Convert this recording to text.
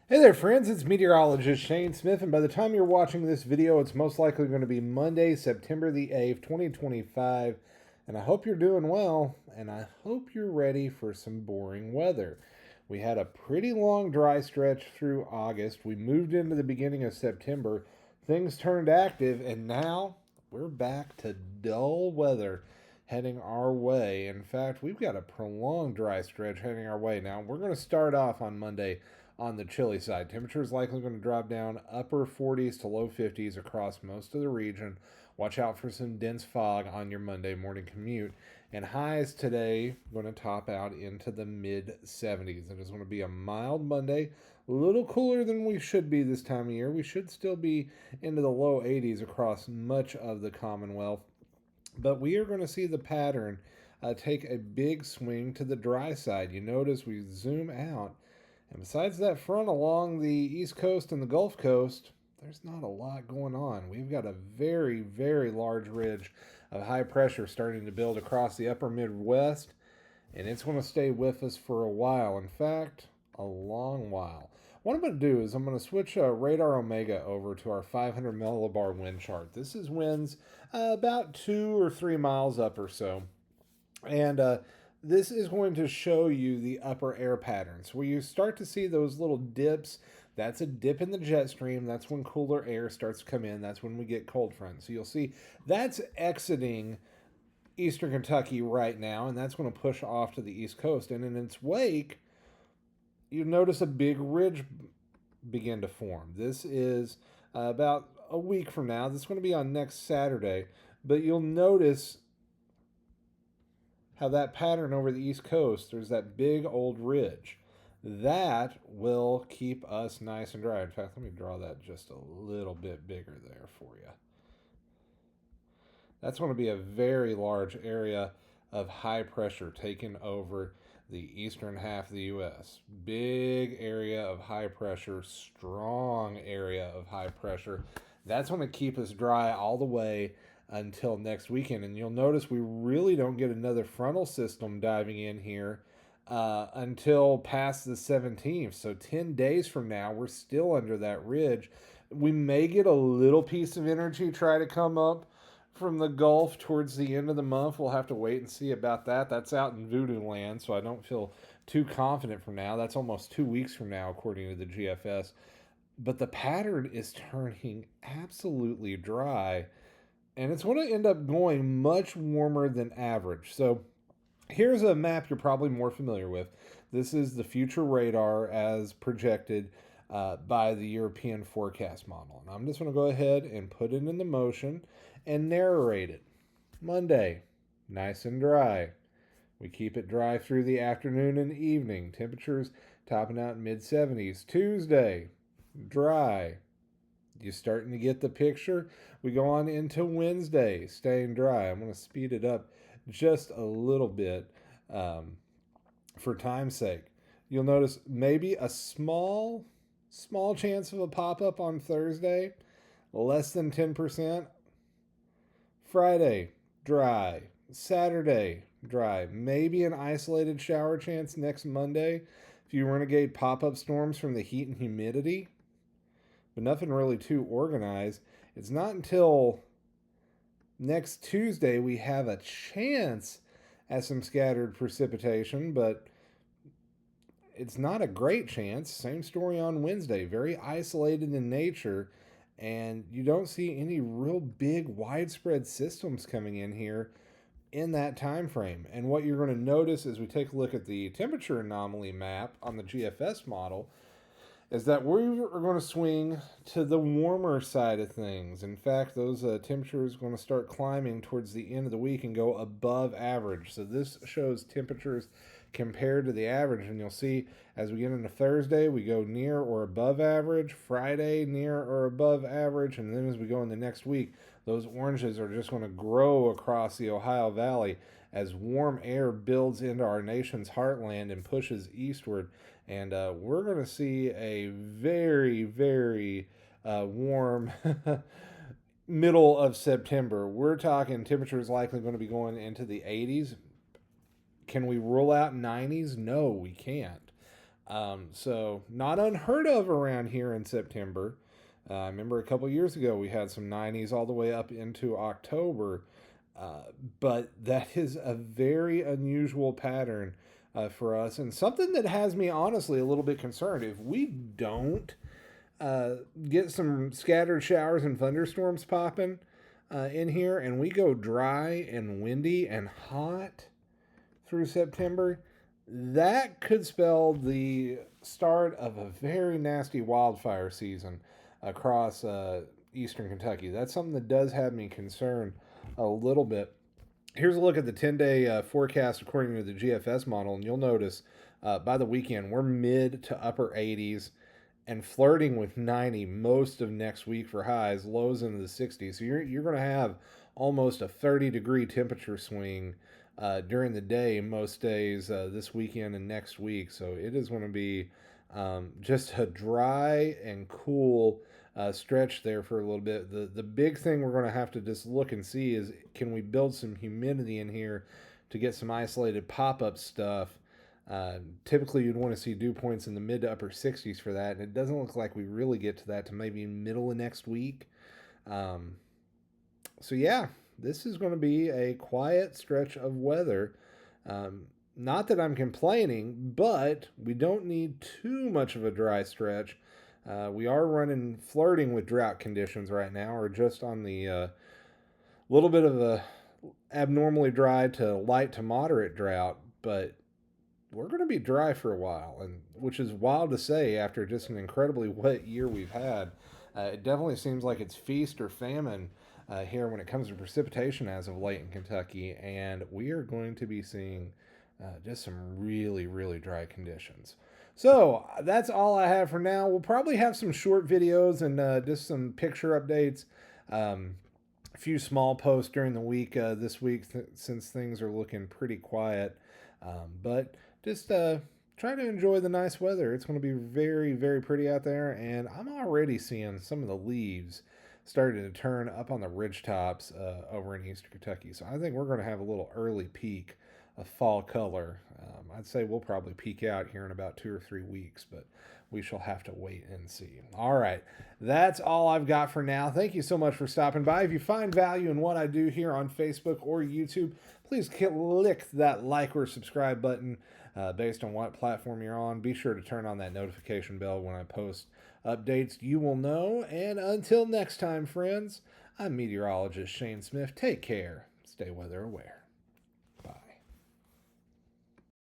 Hey there, friends. It's Meteorologist Shane Smith, and by the time you're watching this video, it's most likely going to be Monday, September the 8th, 2025. And I hope you're doing well, and I hope you're ready for some boring weather. We had a pretty long dry stretch through August. We moved into the beginning of September. Things turned active, and now we're back to dull weather heading our way. In fact, we've got a prolonged dry stretch heading our way. Now, we're going to start off on Monday on the chilly side. Temperature is likely going to drop down upper 40s to low 50s across most of the region. Watch out for some dense fog on your Monday morning commute. And highs today going to top out into the mid 70s. It is going to be a mild Monday, a little cooler than we should be this time of year. We should still be into the low 80s across much of the Commonwealth. But we are going to see the pattern take a big swing to the dry side. You notice we zoom out, and besides that front along the East Coast and the Gulf Coast, there's not a lot going on. We've got a very, very large ridge of high pressure starting to build across the upper Midwest, and it's going to stay with us for a while. In fact, a long while. What I'm going to do is I'm going to switch Radar Omega over to our 500 millibar wind chart. This is winds about 2 or 3 miles up or so. And this is going to show you the upper air patterns where you start to see those little dips. That's a dip in the jet stream. That's when cooler air starts to come in. That's when we get cold fronts. So you'll see that's exiting eastern Kentucky right now, and that's going to push off to the east coast. And in its wake, you notice a big ridge begin to form. This is about a week from now. This is going to be on next Saturday. But you'll notice how that pattern over the East Coast, there's that big old ridge. That will keep us nice and dry. In fact, let me draw that just a little bit bigger there for you. That's going to be a very large area of high pressure taking over the eastern half of the U.S. Big area of high pressure, strong area of high pressure. That's going to keep us dry all the way until next weekend. And you'll notice we really don't get another frontal system diving in here until past the 17th. So 10 days from now, we're still under that ridge. We may get a little piece of energy try to come up from the Gulf towards the end of the month. We'll have to wait and see about that. That's out in voodoo land, so I don't feel too confident from now. That's almost 2 weeks from now, according to the GFS. But the pattern is turning absolutely dry, and it's going to end up going much warmer than average. So here's a map you're probably more familiar with. This is the future radar as projected by the European forecast model. And I'm just going to go ahead and put it into motion and narrate it. Monday, nice and dry. We keep it dry through the afternoon and evening. Temperatures topping out mid 70s. Tuesday, dry. You starting to get the picture? We go on into Wednesday, staying dry. I'm going to speed it up just a little bit for time's sake. You'll notice maybe a small chance of a pop-up on Thursday, less than 10%. Friday, dry. Saturday, dry. Maybe an isolated shower chance next Monday if you renegade pop-up storms from the heat and humidity. But nothing really too organized. It's not until next Tuesday we have a chance at some scattered precipitation, but it's not a great chance. Same story on Wednesday. Very isolated in nature, and you don't see any real big widespread systems coming in here in that time frame. And what you're going to notice as we take a look at the temperature anomaly map on the GFS model is that we are going to swing to the warmer side of things. In fact, those temperatures are going to start climbing towards the end of the week and go above average. So this shows temperatures compared to the average, and you'll see as we get into Thursday, we go near or above average. Friday, near or above average. And then as we go in the next week, those oranges are just going to grow across the Ohio Valley as warm air builds into our nation's heartland and pushes eastward. And we're going to see a very, very warm middle of September. We're talking temperatures likely going to be going into the 80s. Can we rule out 90s? No, we can't. So not unheard of around here in September. I remember a couple years ago we had some 90s all the way up into October, but that is a very unusual pattern for us, and something that has me honestly a little bit concerned. If we don't uh, get some scattered showers and thunderstorms popping in here, and we go dry and windy and hot through September, that could spell the start of a very nasty wildfire season across eastern Kentucky. That's something that does have me concerned a little bit. Here's a look at the 10-day forecast according to the GFS model, and you'll notice by the weekend we're mid to upper 80s and flirting with 90 most of next week for highs, lows into the 60s. So you're going to have almost a 30-degree temperature swing during the day most days this weekend and next week. So it is going to be just a dry and cool stretch there for a little bit. The big thing we're going to have to just look and see is, can we build some humidity in here to get some isolated pop-up stuff. Typically, you'd want to see dew points in the mid to upper 60s for that, and it doesn't look like we really get to that to maybe middle of next week. Um, so, yeah, this is going to be a quiet stretch of weather. Not that I'm complaining, but we don't need too much of a dry stretch. We are flirting with drought conditions right now, or just on the little bit of a abnormally dry to light to moderate drought, but we're going to be dry for a while, and which is wild to say after just an incredibly wet year we've had. It definitely seems like it's feast or famine here when it comes to precipitation as of late in Kentucky, and we are going to be seeing just some really, really dry conditions. So that's all I have for now. We'll probably have some short videos and just some picture updates. A few small posts during the week this week since things are looking pretty quiet. But just try to enjoy the nice weather. It's going to be very, very pretty out there, and I'm already seeing some of the leaves starting to turn up on the ridge tops over in eastern Kentucky. So I think we're going to have a little early peak of fall color. I'd say we'll probably peak out here in about 2 or 3 weeks, but we shall have to wait and see. All right, that's all I've got for now. Thank you so much for stopping by. If you find value in what I do here on Facebook or YouTube, please click that like or subscribe button based on what platform you're on. Be sure to turn on that notification bell when I post updates. You will know. And until next time, friends, I'm meteorologist Shane Smith. Take care. Stay weather aware.